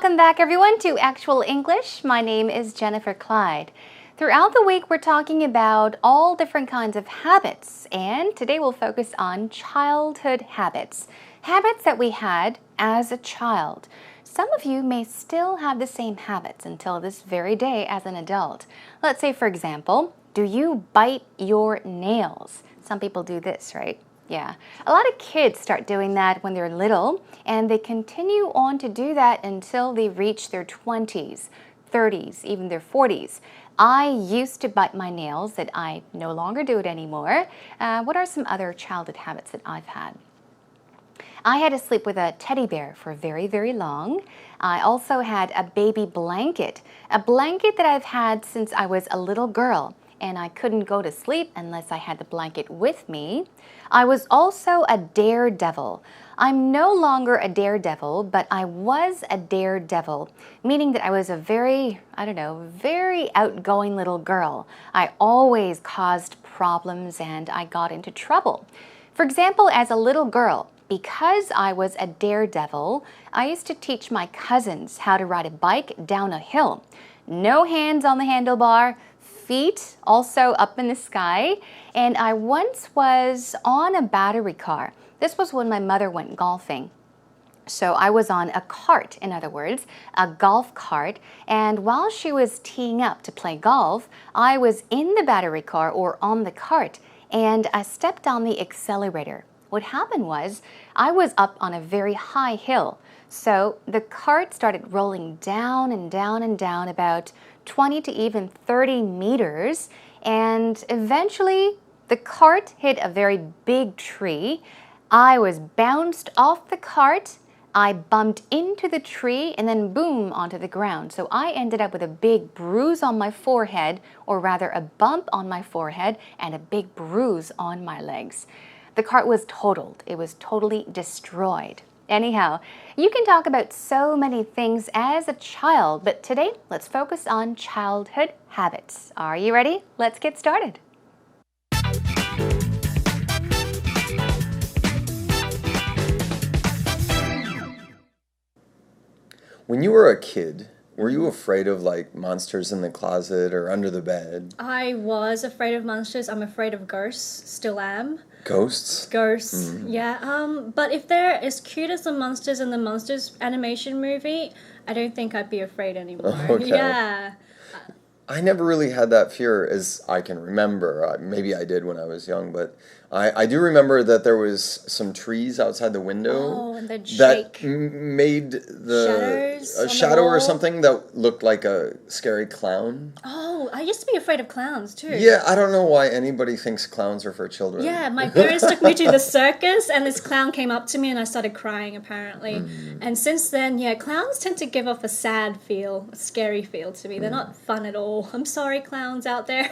Welcome back everyone to Actual English. My name is Jennifer Clyde. Throughout the week we're talking about all different kinds of habits, and today we'll focus on childhood habits. Habits that we had as a child. Some of you may still have the same habits until this very day as an adult. Let's say, for example, do you bite your nails? Some people do this, right? Yeah, a lot of kids start doing that when they're little, and they continue on to do that until they reach their 20s, 30s, even their 40s. I used to bite my nails, that I no longer do it anymore. What are some other childhood habits that I've had? I had to sleep with a teddy bear for very, very long. I also had a baby blanket, a blanket that I've had since I was a little girl, and I couldn't go to sleep unless I had the blanket with me. I was also a daredevil. I'm no longer a daredevil, but I was a daredevil, meaning that I was a very outgoing little girl. I always caused problems and I got into trouble. For example, as a little girl, because I was a daredevil, I used to teach my cousins how to ride a bike down a hill. No hands on the handlebar, feet also up in the sky, and I once was on a battery car. This was when my mother went golfing. So I was on a cart, in other words, a golf cart, and while she was teeing up to play golf, I was in the battery car or on the cart, and I stepped on the accelerator. What happened was I was up on a very high hill, so the cart started rolling down and down and down about 20 to even 30 meters, and eventually the cart hit a very big tree. I was bounced off the cart, I bumped into the tree, and then boom, onto the ground. So I ended up with a big bruise on my forehead, or rather a bump on my forehead and a big bruise on my legs. The cart was totaled. It was totally destroyed. Anyhow, you can talk about so many things as a child, but today let's focus on childhood habits. Are you ready? Let's get started. When you were a kid, were you afraid of like monsters in the closet or under the bed? I was afraid of monsters. I'm afraid of ghosts. Still am. Ghosts? Ghosts, yeah. But if they're as cute as the monsters in the Monsters animation movie, I don't think I'd be afraid anymore. Okay. Yeah. I never really had that fear as I can remember. Maybe I did when I was young, but I do remember that there was some trees outside the window Oh, and they'd that shake. made Shadows on a the shadow or wall. something that looked like a scary clown. Oh, I used to be afraid of clowns too. Yeah, I don't know why anybody thinks clowns are for children. Yeah, my parents took me to the circus and this clown came up to me and I started crying apparently. And since then, yeah, clowns tend to give off a sad feel, a scary feel to me. They're not fun at all. I'm sorry, clowns out there.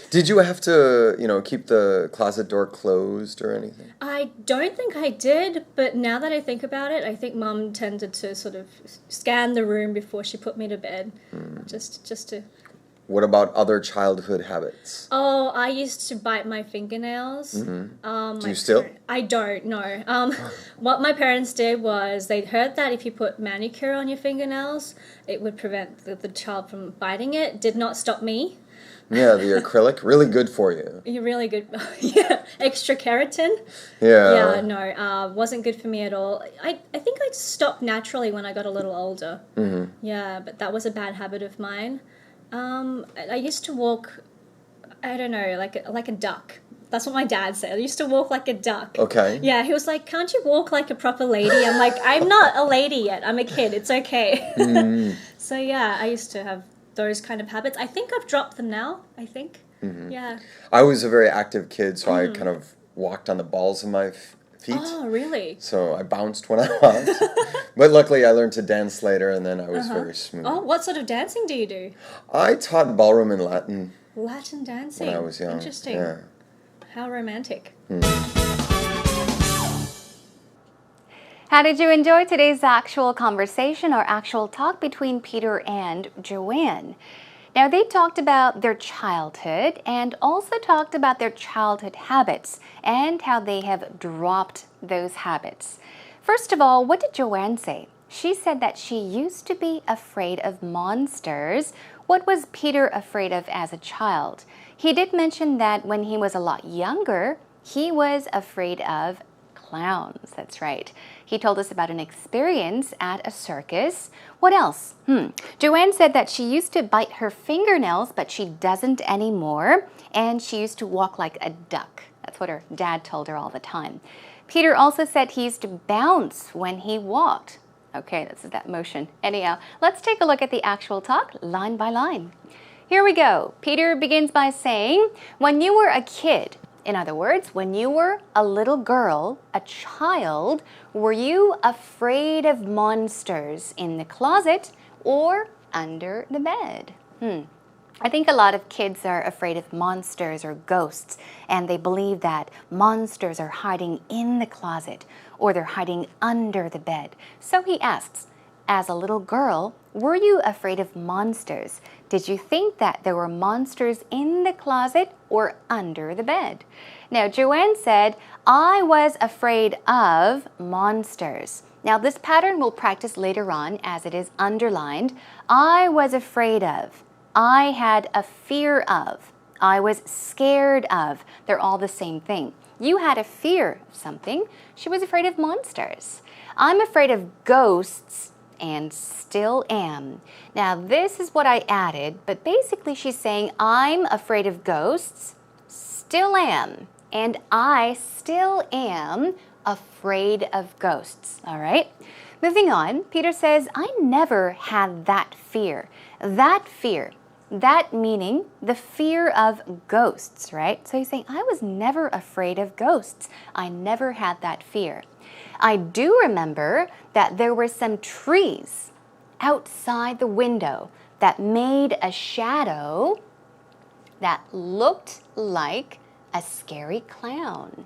Did you have to, keep the closet door closed or anything? I don't think I did, but now that I think about it, I think Mum tended to sort of scan the room before she put me to bed, just to. What about other childhood habits? Oh, I used to bite my fingernails. Do you still? I don't know. What my parents did was they heard that if you put manicure on your fingernails, it would prevent the child from biting it. Did not stop me. Yeah, the acrylic, really good for you. You're really good. Yeah, extra keratin. Yeah. Yeah, no, wasn't good for me at all. I think I stopped naturally when I got a little older. Yeah, but that was a bad habit of mine. I used to walk, I don't know, like a duck. That's what my dad said. I used to walk like a duck. Okay. Yeah, he was like, can't you walk like a proper lady? I'm like, I'm not a lady yet. I'm a kid. It's okay. So, yeah, I used to have those kind of habits. I think I've dropped them now, I think. Yeah. I was a very active kid, so I kind of walked on the balls of my feet. Oh, really? So I bounced when I walked. But luckily I learned to dance later, and then I was very smooth. Oh, what sort of dancing do you do? I taught ballroom and Latin Latin dancing. when I was young. Interesting. Yeah. How romantic. How did you enjoy today's actual conversation or actual talk between Peter and Joanne? Now, they talked about their childhood and also talked about their childhood habits and how they have dropped those habits. First of all, what did Joanne say? She said that she used to be afraid of monsters. What was Peter afraid of as a child? He did mention that when he was a lot younger, he was afraid of clowns. That's right. He told us about an experience at a circus. What else? Joanne said that she used to bite her fingernails, but she doesn't anymore. And she used to walk like a duck. That's what her dad told her all the time. Peter also said he used to bounce when he walked. Okay, that's that motion. Anyhow, let's take a look at the actual talk line by line. Here we go. Peter begins by saying, when you were a kid, in other words, when you were a little girl, a child, were you afraid of monsters in the closet or under the bed? I think a lot of kids are afraid of monsters or ghosts, and they believe that monsters are hiding in the closet or they're hiding under the bed. So he asks, as a little girl, were you afraid of monsters? Did you think that there were monsters in the closet or under the bed? Now, Joanne said, I was afraid of monsters. Now, this pattern we'll practice later on as it is underlined. I was afraid of. I had a fear of. I was scared of. They're all the same thing. You had a fear of something. She was afraid of monsters. I'm afraid of ghosts and still am. Now, this is what I added, but basically she's saying I'm afraid of ghosts, still am, and I still am afraid of ghosts. All right? Moving on, Peter says, I never had that fear. That fear. That meaning the fear of ghosts, right? So he's saying, I was never afraid of ghosts. I never had that fear. I do remember that there were some trees outside the window that made a shadow that looked like a scary clown.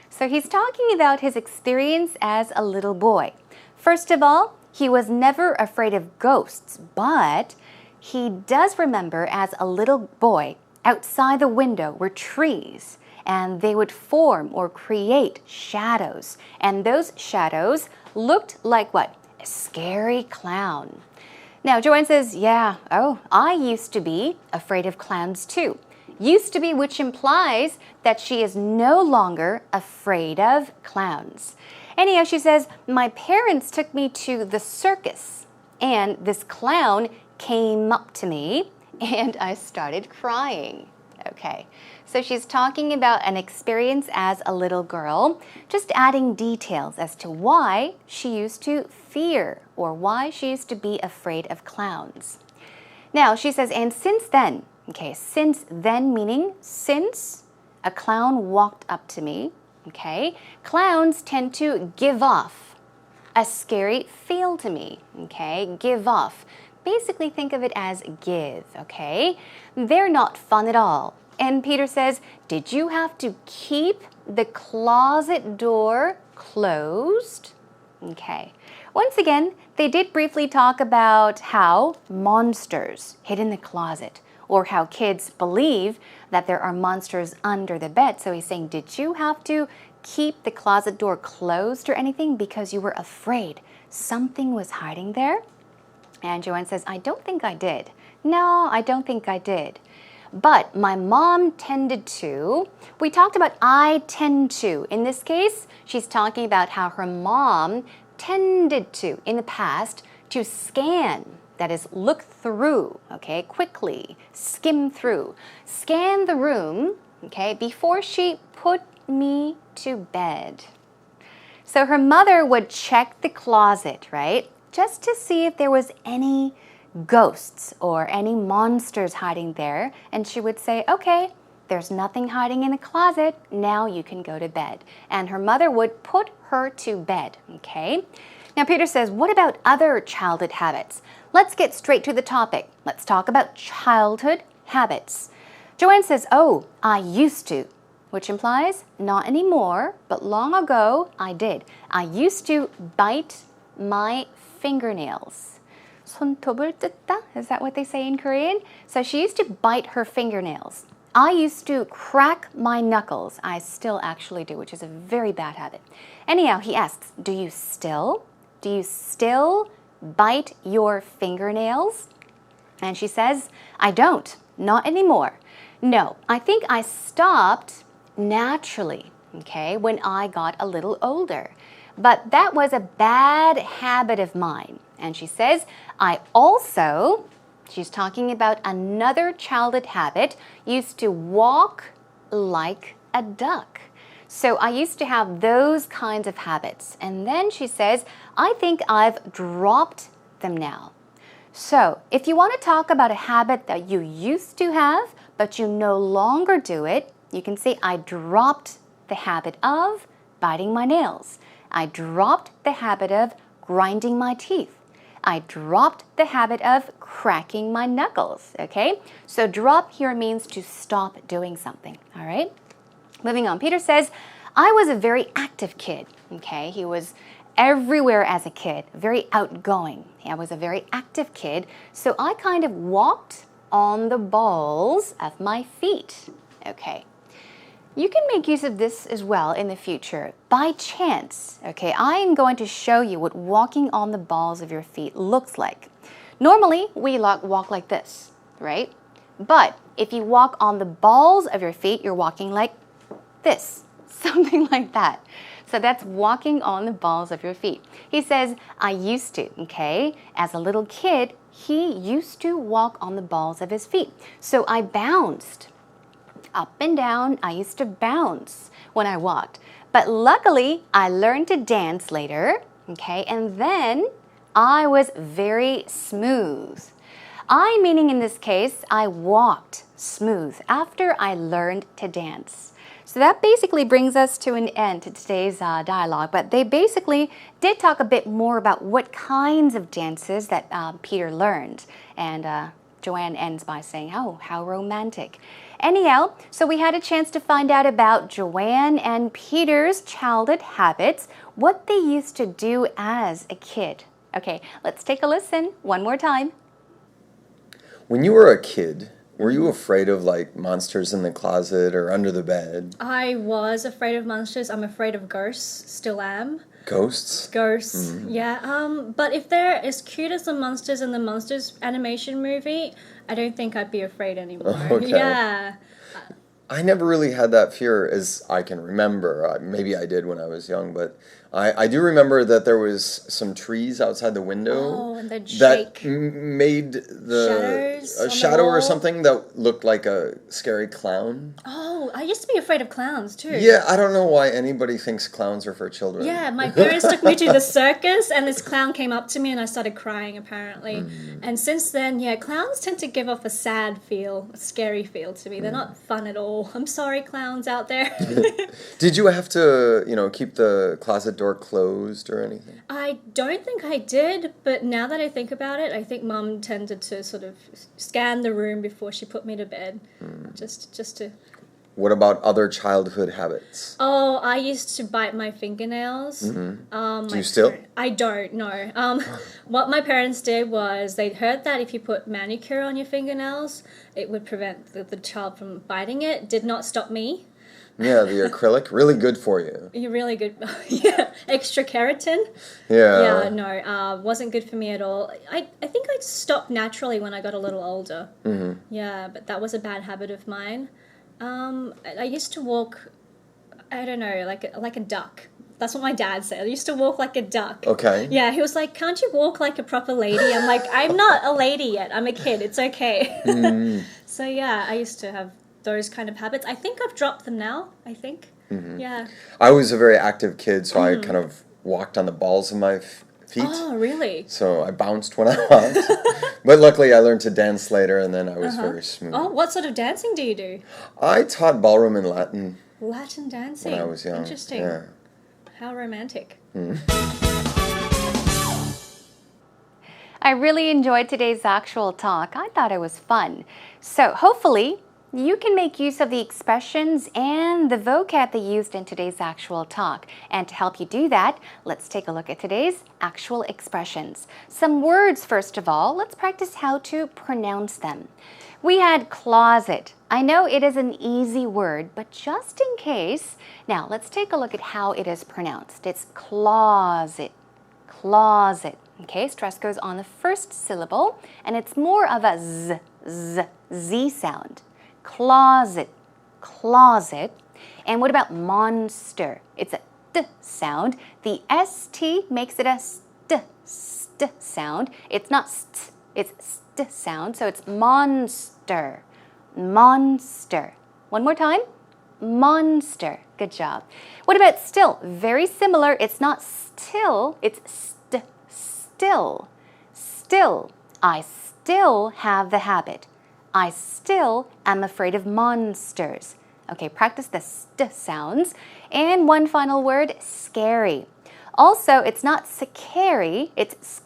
So he's talking about his experience as a little boy. First of all, he was never afraid of ghosts, but he does remember as a little boy, outside the window were trees, and they would form or create shadows. And those shadows looked like what? A scary clown. Now, Joanne says, yeah, I used to be afraid of clowns too. Used to be, which implies that she is no longer afraid of clowns. Anyhow, she says, my parents took me to the circus, and this clown came up to me and I started crying. Okay, so she's talking about an experience as a little girl, just adding details as to why she used to fear or why she used to be afraid of clowns. Now she says, and since then, okay, since then meaning since a clown walked up to me, okay, clowns tend to give off a scary feel to me, okay, give off. Basically think of it as give, okay? They're not fun at all. And Peter says, did you have to keep the closet door closed? Okay. Once again, they did briefly talk about how monsters hid in the closet, or how kids believe that there are monsters under the bed. So he's saying, did you have to keep the closet door closed or anything because you were afraid something was hiding there? And Joanne says, I don't think I did. No, I don't think I did. But my mom tended to. We talked about I tend to. In this case, she's talking about how her mom tended to, in the past, to scan. That is, look through, okay, quickly, skim through. Scan the room, okay, before she put me to bed. So her mother would check the closet, right? Just to see if there was any ghosts or any monsters hiding there. And she would say, okay, there's nothing hiding in the closet. Now you can go to bed. And her mother would put her to bed, okay? Now Peter says, what about other childhood habits? Let's get straight to the topic. Let's talk about childhood habits. Joanne says, oh, I used to, which implies not anymore, but long ago I did. I used to bite my fingernails. 손톱을 뜯다? Is that what they say in Korean? So she used to bite her fingernails. I used to crack my knuckles. I still actually do, which is a very bad habit. Anyhow, he asks, do you still do you still bite your fingernails? And she says, I don't, not anymore. No, I think I stopped naturally, okay, when I got a little older. But that was a bad habit of mine. And she says, I also, she's talking about another childhood habit, used to walk like a duck. So I used to have those kinds of habits. And then she says, I think I've dropped them now. So if you want to talk about a habit that you used to have, but you no longer do it, you can say, I dropped the habit of biting my nails. I dropped the habit of grinding my teeth. I dropped the habit of cracking my knuckles, okay? So drop here means to stop doing something, all right? Moving on, Peter says, I was a very active kid, okay? He was everywhere as a kid, very outgoing. I was a very active kid, so I kind of walked on the balls of my feet, okay? You can make use of this as well in the future. By chance, okay, I am going to show you what walking on the balls of your feet looks like. Normally, we walk like this, right? But if you walk on the balls of your feet, you're walking like this, something like that. So that's walking on the balls of your feet. He says, I used to, okay? As a little kid, he used to walk on the balls of his feet. So I bounced. Up and down, I used to bounce when I walked. But luckily, I learned to dance later, okay? And then I was very smooth. I, meaning in this case, I walked smooth after I learned to dance. So that basically brings us to an end to today's dialogue. But they basically did talk a bit more about what kinds of dances that Peter learned. And Joanne ends by saying, oh, how romantic. Anyhow, so we had a chance to find out about Joanne and Peter's childhood habits, what they used to do as a kid. Okay, let's take a listen one more time. When you were a kid, were you afraid of like monsters in the closet or under the bed? I was afraid of monsters. I'm afraid of ghosts. Still am. Ghosts? Ghosts, yeah. But if they're as cute as the monsters in the Monsters animation movie, I don't think I'd be afraid anymore. Okay. Yeah. I never really had that fear as I can remember. Maybe I did when I was young, but I do remember that there was some trees outside the window Oh, and they'd that shake. made Shadows a on the shadow or wall. something that looked like a scary clown. Oh, I used to be afraid of clowns too. Yeah, I don't know why anybody thinks clowns are for children. Yeah, my parents took me to the circus and this clown came up to me and I started crying apparently. And since then, yeah, clowns tend to give off a sad feel, a scary feel to me. They're not fun at all. I'm sorry, clowns out there. Did you have to, keep the closet door closed or anything? I don't think I did, but now that I think about it, I think Mum tended to sort of scan the room before she put me to bed, just to. What about other childhood habits? Oh, I used to bite my fingernails. Do you still? I don't know. What my parents did was they'd heard that if you put manicure on your fingernails, it would prevent the child from biting it. Did not stop me. Yeah, the acrylic, really good for you. You're really good. Yeah, extra keratin. Yeah. Yeah, no, wasn't good for me at all. I think I stopped naturally when I got a little older. Yeah, but that was a bad habit of mine. I used to walk, I don't know, like a duck. That's what my dad said. I used to walk like a duck. Okay. Yeah, he was like, can't you walk like a proper lady? I'm like, I'm not a lady yet. I'm a kid. It's okay. So yeah, I used to have those kind of habits. I think I've dropped them now, I think. Yeah. I was a very active kid, so I kind of walked on the balls of my feet. Oh, really? So I bounced when I walked. But luckily I learned to dance later, and then I was very smooth. Oh, what sort of dancing do you do? I taught ballroom and Latin Latin dancing. when I was young. Interesting. Yeah. How romantic. I really enjoyed today's actual talk. I thought it was fun. So hopefully you can make use of the expressions and the vocab they used in today's actual talk. And to help you do that, let's take a look at today's actual expressions. Some words, first of all. Let's practice how to pronounce them. We had closet. I know it is an easy word, but just in case, now let's take a look at how it is pronounced. It's closet, closet. Okay, stress goes on the first syllable, and it's more of a z sound. Closet, closet. And what about monster? It's a d sound. The st makes it a st sound. It's not st, it's st sound, so it's monster, monster. One more time. Monster. Good job. What about still? Very similar. It's not still, it's still. Still. I still have the habit. I still am afraid of monsters. Okay, practice the st sounds. And one final word, scary. Also, it's not scary, it's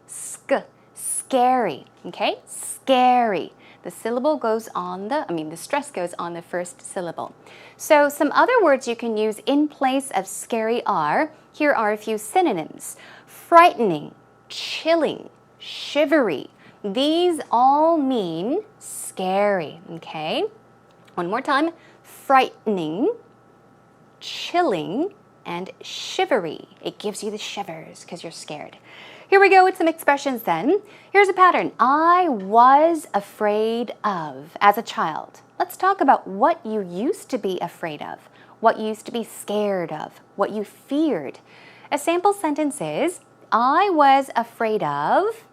scary. Okay, scary. The syllable goes on the stress goes on the first syllable. So some other words you can use in place of scary are, here are a few synonyms. Frightening, chilling, shivery. These all mean scary, okay? One more time. Frightening, chilling, and shivery. It gives you the shivers because you're scared. Here we go with some expressions then. Here's a pattern. I was afraid of as a child. Let's talk about what you used to be afraid of, what you used to be scared of, what you feared. A sample sentence is, I was afraid of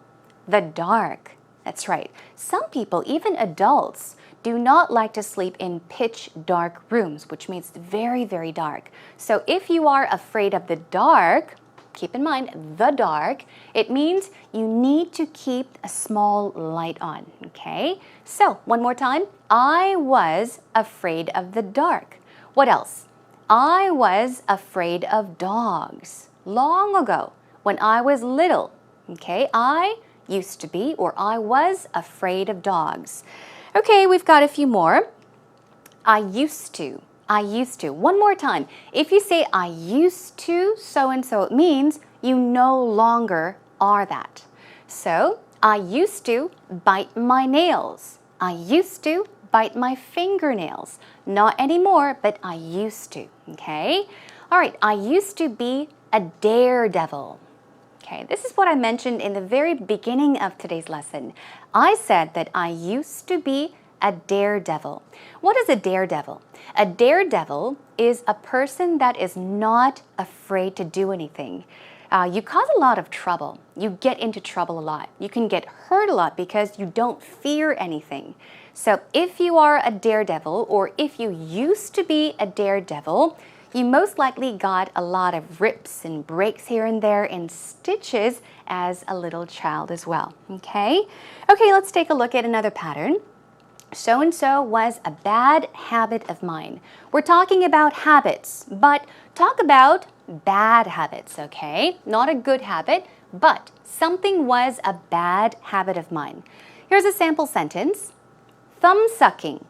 the dark. That's right. Some people, even adults, do not like to sleep in pitch dark rooms, which means very, very dark. So if you are afraid of the dark, keep in mind, the dark, it means you need to keep a small light on, okay? So, one more time. I was afraid of the dark. What else? I was afraid of dogs. Long ago, when I was little, okay? I used to be, or I was afraid of dogs. Okay, we've got a few more. I used to. I used to. One more time. If you say I used to so-and-so, it means you no longer are that. So, I used to bite my nails. I used to bite my fingernails. Not anymore, but I used to. Okay? All right, I used to be a daredevil. Okay, this is what I mentioned in the very beginning of today's lesson. I said that I used to be a daredevil. What is a daredevil? A daredevil is a person that is not afraid to do anything. You cause a lot of trouble. You get into trouble a lot. You can get hurt a lot because you don't fear anything. So if you are a daredevil, or if you used to be a daredevil, you most likely got a lot of rips and breaks here and there and stitches as a little child as well. Okay? Okay, let's take a look at another pattern. So-and-so was a bad habit of mine. We're talking about habits, but talk about bad habits, okay? Not a good habit, but something was a bad habit of mine. Here's a sample sentence. Thumb sucking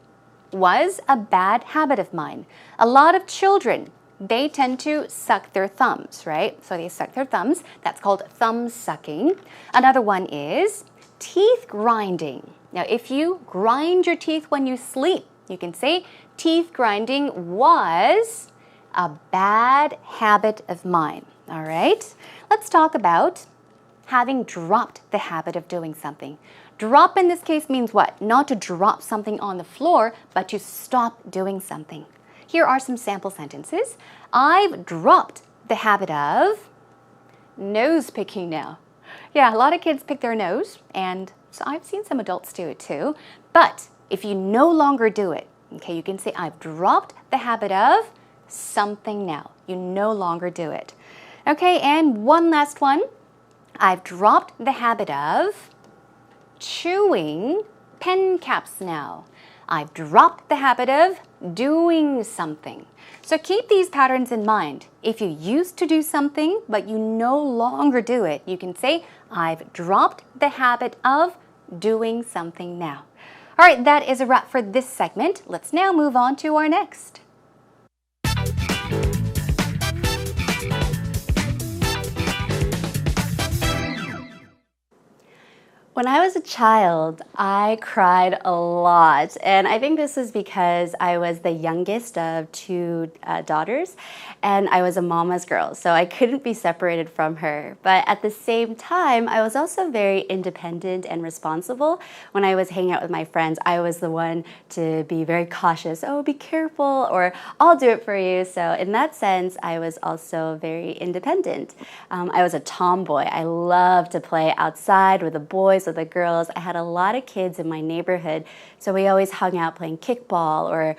was a bad habit of mine. A lot of children, they tend to suck their thumbs, right? So they suck their thumbs. That's called thumb sucking. Another one is teeth grinding. Now, if you grind your teeth when you sleep, you can say teeth grinding was a bad habit of mine. All right? Let's talk about having dropped the habit of doing something. Drop in this case means what? Not to drop something on the floor, but to stop doing something. Here are some sample sentences. I've dropped the habit of nose picking now. Yeah, a lot of kids pick their nose, and so I've seen some adults do it too. But if you no longer do it, okay, you can say I've dropped the habit of something now. You no longer do it. Okay, and one last one. I've dropped the habit of chewing pen caps now. I've dropped the habit of doing something. So keep these patterns in mind. If you used to do something, but you no longer do it, you can say, I've dropped the habit of doing something now. All right, that is a wrap for this segment. Let's now move on to our next. When I was a child, I cried a lot. And I think this was because I was the youngest of two daughters, and I was a mama's girl, so I couldn't be separated from her. But at the same time, I was also very independent and responsible. When I was hanging out with my friends, I was the one to be very cautious. Oh, be careful, or I'll do it for you. So in that sense, I was also very independent. I was a tomboy. I loved to play outside with the boys, with the girls. I had a lot of kids in my neighborhood, so we always hung out playing kickball, or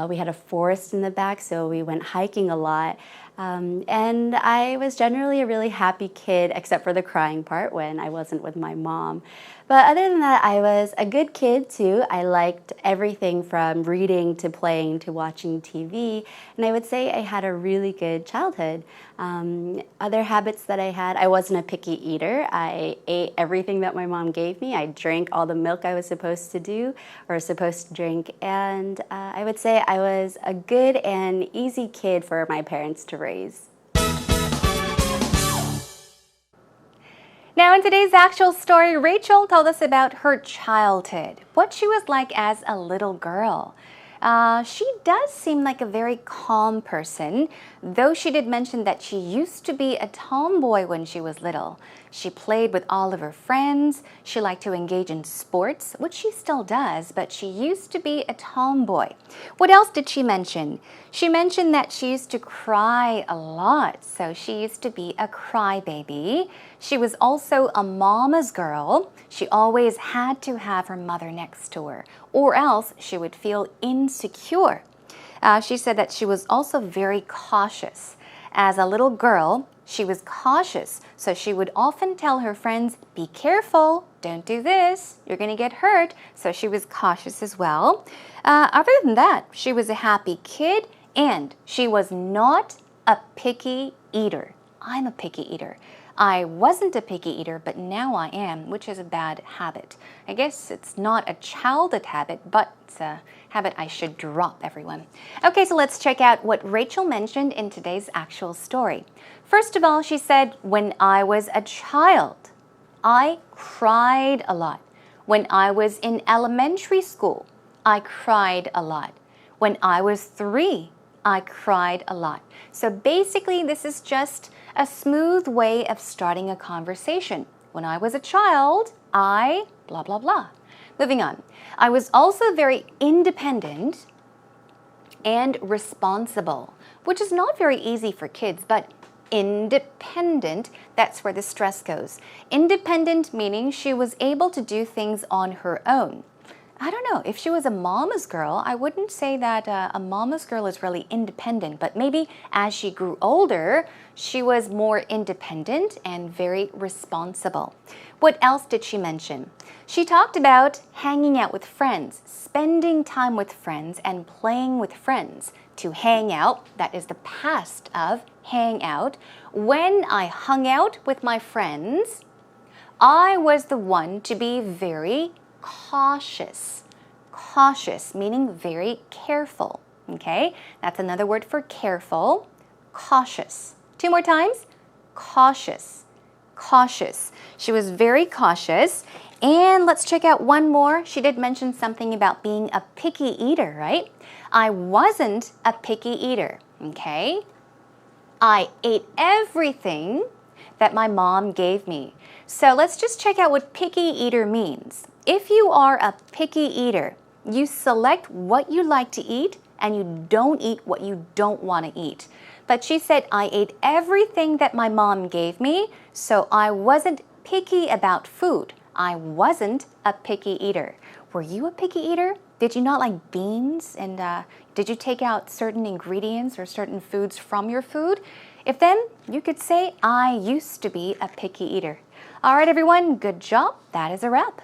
we had a forest in the back, so we went hiking a lot. And I was generally a really happy kid, except for the crying part when I wasn't with my mom. But other than that, I was a good kid too. I liked everything from reading to playing to watching TV. And I would say I had a really good childhood. Other habits that I had, I wasn't a picky eater. I ate everything that my mom gave me. I drank all the milk I was supposed to do or supposed to drink. And I would say I was a good and easy kid for my parents to raise. Now, in today's actual story, Rachel told us about her childhood, what she was like as a little girl. She does seem like a very calm person, though she did mention that she used to be a tomboy when she was little. She played with all of her friends. She liked to engage in sports, which she still does, but she used to be a tomboy. What else did she mention? She mentioned that she used to cry a lot, so she used to be a crybaby. She was also a mama's girl. She always had to have her mother next to her, or else she would feel insecure. She said that she was also very cautious. As a little girl, she was cautious, so she would often tell her friends, be careful, don't do this, you're going to get hurt. So she was cautious as well. Other than that, she was a happy kid, and she was not a picky eater. I'm a picky eater. I wasn't a picky eater, but now I am, which is a bad habit. I guess it's not a childhood habit, but it's a habit I should drop, everyone. Okay, so let's check out what Rachel mentioned in today's actual story. First of all, she said, when I was a child, I cried a lot. When I was in elementary school, I cried a lot. When I was 3, I cried a lot. So basically, this is just a smooth way of starting a conversation. When I was a child, I blah, blah, blah. Moving on. I was also very independent and responsible, which is not very easy for kids, but independent, that's where the stress goes. Independent meaning she was able to do things on her own. I don't know, if she was a mama's girl, I wouldn't say that a mama's girl is really independent, but maybe as she grew older, she was more independent and very responsible. What else did she mention? She talked about hanging out with friends, spending time with friends, and playing with friends. To hang out, that is the past of hang out. When I hung out with my friends, I was the one to be very cautious. Cautious, meaning very careful. Okay, that's another word for careful. Cautious. 2 more times. Cautious. Cautious. She was very cautious. And let's check out one more. She did mention something about being a picky eater, right? I wasn't a picky eater. Okay? I ate everything that my mom gave me. So let's just check out what picky eater means. If you are a picky eater, you select what you like to eat and you don't eat what you don't want to eat. But she said, I ate everything that my mom gave me, so I wasn't picky about food. I wasn't a picky eater. Were you a picky eater? Did you not like beans? And did you take out certain ingredients or certain foods from your food? If then, you could say, I used to be a picky eater. All right, everyone, good job. That is a wrap.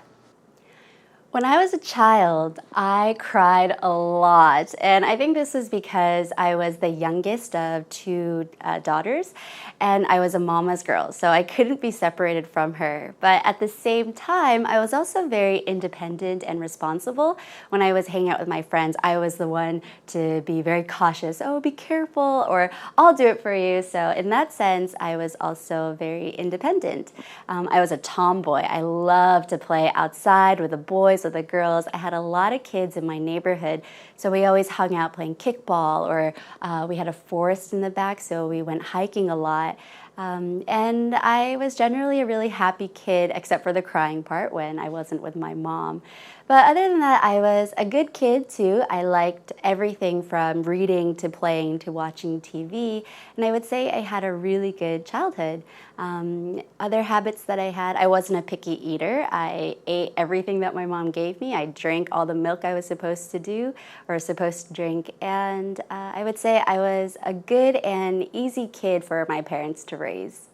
When I was a child, I cried a lot. And I think this is because I was the youngest of two daughters, and I was a mama's girl, so I couldn't be separated from her. But at the same time, I was also very independent and responsible. When I was hanging out with my friends, I was the one to be very cautious. Oh, be careful, or I'll do it for you. So in that sense, I was also very independent. I was a tomboy. I loved to play outside with the boys, with the girls. I had a lot of kids in my neighborhood, so we always hung out playing kickball, or we had a forest in the back, so we went hiking a lot. And I was generally a really happy kid, except for the crying part when I wasn't with my mom. But other than that, I was a good kid too. I liked everything from reading to playing to watching TV, and I would say I had a really good childhood. Other habits that I had, I wasn't a picky eater. I ate everything that my mom gave me. I drank all the milk I was supposed to do or supposed to drink, and I would say I was a good and easy kid for my parents to raise.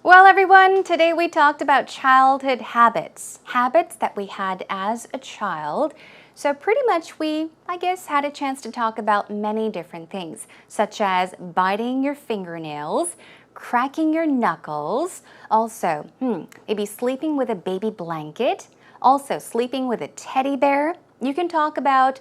Well, everyone, today we talked about childhood habits, habits that we had as a child. So pretty much we, I guess, had a chance to talk about many different things, such as biting your fingernails, cracking your knuckles, also, maybe sleeping with a baby blanket, also sleeping with a teddy bear. You can talk about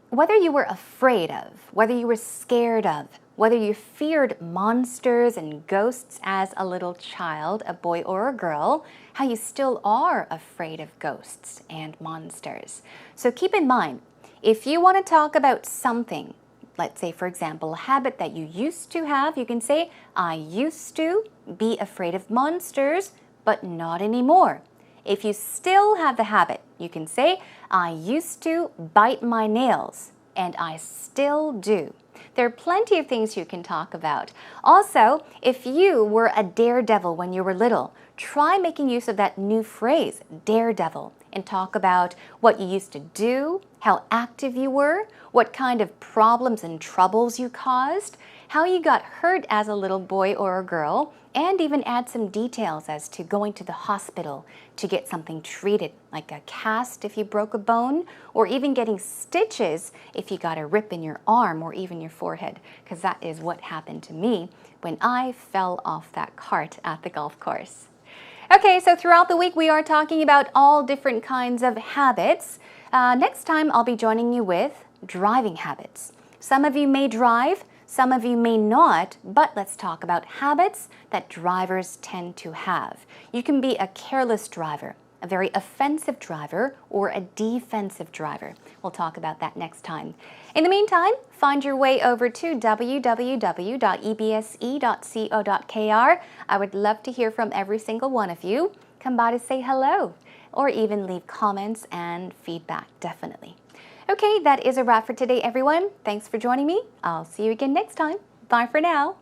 whether you were afraid of, whether you were scared of, whether you feared monsters and ghosts as a little child, a boy or a girl, how you still are afraid of ghosts and monsters. So keep in mind, if you want to talk about something, let's say, for example, a habit that you used to have, you can say, I used to be afraid of monsters, but not anymore. If you still have the habit, you can say, I used to bite my nails, and I still do. There are plenty of things you can talk about. Also, if you were a daredevil when you were little, try making use of that new phrase, daredevil, and talk about what you used to do, how active you were, what kind of problems and troubles you caused, how you got hurt as a little boy or a girl, and even add some details as to going to the hospital to get something treated, like a cast if you broke a bone, or even getting stitches if you got a rip in your arm or even your forehead, because that is what happened to me when I fell off that cart at the golf course. Okay, so throughout the week we are talking about all different kinds of habits. Next time I'll be joining you with driving habits. Some of you may drive, some of you may not, but let's talk about habits that drivers tend to have. You can be a careless driver, a very offensive driver, or a defensive driver. We'll talk about that next time. In the meantime, find your way over to www.ebse.co.kr. I would love to hear from every single one of you. Come by to say hello, or even leave comments and feedback, definitely. Okay, that is a wrap for today, everyone. Thanks for joining me. I'll see you again next time. Bye for now.